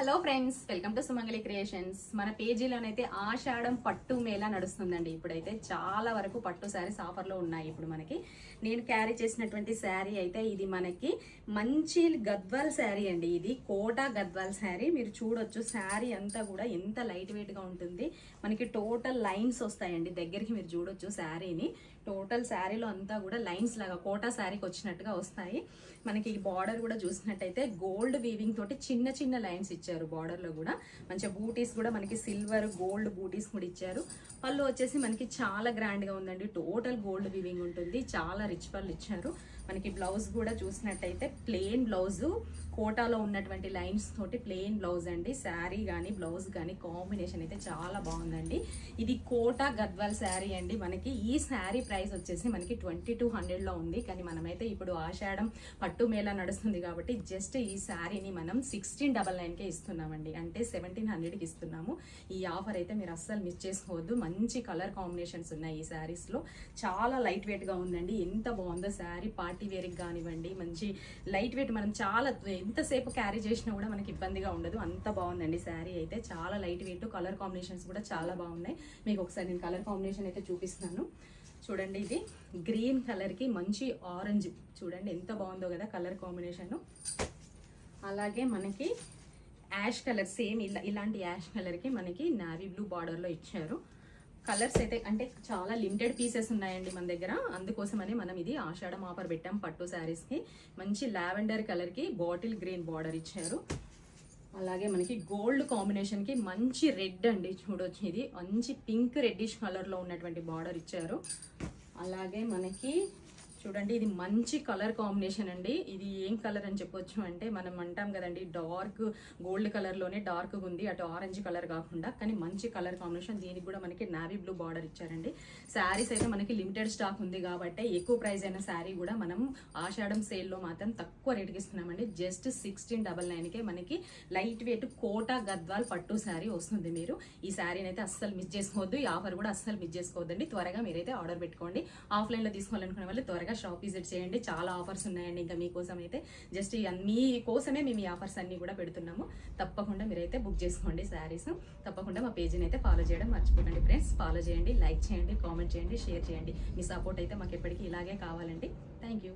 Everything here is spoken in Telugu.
Hello friends, welcome to Sumangali creations. మన పేజీలోనైతే ఆషాఢం పట్టు మేళా నడుస్తుందండి. ఇప్పుడైతే చాలా వరకు పట్టు శారీస్ ఆఫర్లో ఉన్నాయి. ఇప్పుడు మనకి నేను క్యారీ చేసినటువంటి శారీ అయితే ఇది మనకి మంచి గద్వాల్ శారీ అండి. ఇది కోటా గద్వాల్ శారీ. మీరు చూడొచ్చు శారీ అంతా కూడా ఎంత లైట్ వెయిట్ గా ఉంటుంది. మనకి టోటల్ లైన్స్ వస్తాయండి. దగ్గరికి మీరు చూడొచ్చు శారీని. టోటల్ శారీలో అంతా కూడా లైన్స్ లాగా కోటా శారీకి వచ్చినట్టుగా వస్తాయి. మనకి ఈ బార్డర్ కూడా చూసినట్టయితే గోల్డ్ వీవింగ్ తోటి చిన్న చిన్న లైన్స్ ఇచ్చారు. బార్డర్ లో కూడా మంచిగా బూటీస్ కూడా మనకి సిల్వర్ గోల్డ్ బూటీస్ కూడా ఇచ్చారు. పళ్ళు వచ్చేసి మనకి చాలా గ్రాండ్ గా ఉందండి. టోటల్ గోల్డ్ వీవింగ్ ఉంటుంది. చాలా రిచ్ పళ్ళు ఇచ్చారు. మనకి బ్లౌజ్ కూడా చూసినట్టయితే ప్లెయిన్ బ్లౌజ్, కోటాలో ఉన్నటువంటి లైన్స్ తోటి ప్లెయిన్ బ్లౌజ్ అండి. శారీ కానీ బ్లౌజ్ కానీ కాంబినేషన్ అయితే చాలా బాగుందండి. ఇది కోటా గద్వాల్ శారీ అండి. మనకి ఈ శారీ ప్రైస్ వచ్చేసి మనకి 2200 లో ఉంది. కానీ మనమైతే ఇప్పుడు ఆషాఢం పట్టు మేళా నడుస్తుంది కాబట్టి జస్ట్ ఈ శారీని మనం 1699కే ఇస్తున్నామండి. అంటే 1700కి ఇస్తున్నాము. ఈ ఆఫర్ అయితే మీరు అస్సలు మిస్ చేసుకోవద్దు. మంచి కలర్ కాంబినేషన్స్ ఉన్నాయి ఈ శారీస్ లో. చాలా లైట్ వెయిట్ గా ఉందండి. ఎంత బాగుందో శారీ. పార్టీ వేర్ కానివ్వండి, మంచి లైట్ వెయిట్. మనం చాలా ఎంతసేపు క్యారీ చేసినా కూడా మనకి ఇబ్బందిగా ఉండదు. అంత బాగుందండి శారీ అయితే. చాలా లైట్ వెయిట్. కలర్ కాంబినేషన్స్ కూడా చాలా బాగున్నాయి. మీకు ఒకసారి నేను కలర్ కాంబినేషన్ అయితే చూపిస్తున్నాను. చూడండి, ఇది గ్రీన్ కలర్ కి మంచి ఆరెంజ్. చూడండి ఎంత బాగుందో కదా కలర్ కాంబినేషన్. అలాగే మనకి యాష్ కలర్, సేమ్ ఇలాంటి యాష్ కలర్ కి మనకి నావీ బ్లూ బార్డర్ లో ఇచ్చారు. కలర్స్ అయితే అంటే చాలా లిమిటెడ్ పీసెస్ ఉన్నాయండి మన దగ్గర. అందుకోసమని మనం ఇది ఆషాఢం ఆఫర్ పెట్టాం. పట్టు శారీస్ కి మంచి లావెండర్ కలర్ కి బాటిల్ గ్రీన్ బార్డర్ ఇచ్చారు. అలాగే మనకి గోల్డ్ కాంబినేషన్ కి మంచి రెడ్ అండి. చూడొచ్చు, ఇది మంచి పింక్ రెడ్డిష్ కలర్ లో ఉన్నటువంటి బార్డర్ ఇచ్చారు. అలాగే మనకి చూడండి, ఇది మంచి కలర్ కాంబినేషన్ అండి. ఇది ఏం కలర్ అని చెప్పొచ్చు అంటే, మనం అంటాం కదండి డార్క్ గోల్డ్ కలర్ లోనే డార్క్ ఉంది, అటు ఆరెంజ్ కలర్ కాకుండా. కానీ మంచి కలర్ కాంబినేషన్. దీనికి కూడా మనకి నావీ బ్లూ బార్డర్ ఇచ్చారండి. శారీస్ అయితే మనకి లిమిటెడ్ స్టాక్ ఉంది కాబట్టి ఎక్కువ ప్రైస్ అయిన శారీ కూడా మనం ఆషాఢం సేల్ లో మాత్రం తక్కువ రేటుకి ఇస్తున్నామండి. జస్ట్ 1699కే మనకి లైట్ వెయిట్ కోటా గద్వాల్ పట్టు శారీ వస్తుంది. మీరు ఈ శారీని అయితే అస్సలు మిస్ చేసుకోవద్దు. ఈ ఆఫర్ కూడా అస్సలు మిస్ చేసుకోవద్దండి. త్వరగా మీరైతే ఆర్డర్ పెట్టుకోండి. ఆఫ్లైన్ లో తీసుకోవాలనుకునే వాళ్ళు త్వరగా షాప్ విజిట్ చేయండి. చాలా ఆఫర్స్ ఉన్నాయండి ఇంకా మీకోసం అయితే. జస్ట్ మీ కోసమే మేము ఈ ఆఫర్స్ అన్ని కూడా పెడుతున్నాము. తప్పకుండా మీరైతే బుక్ చేసుకోండి శారీస్. తప్పకుండా మా పేజీని అయితే ఫాలో చేయడం మర్చిపోకండి ఫ్రెండ్స్. ఫాలో చేయండి, లైక్ చేయండి, కామెంట్ చేయండి, షేర్ చేయండి. మీ సపోర్ట్ అయితే మాకు ఎప్పటికీ ఇలాగే కావాలండి. Thank you.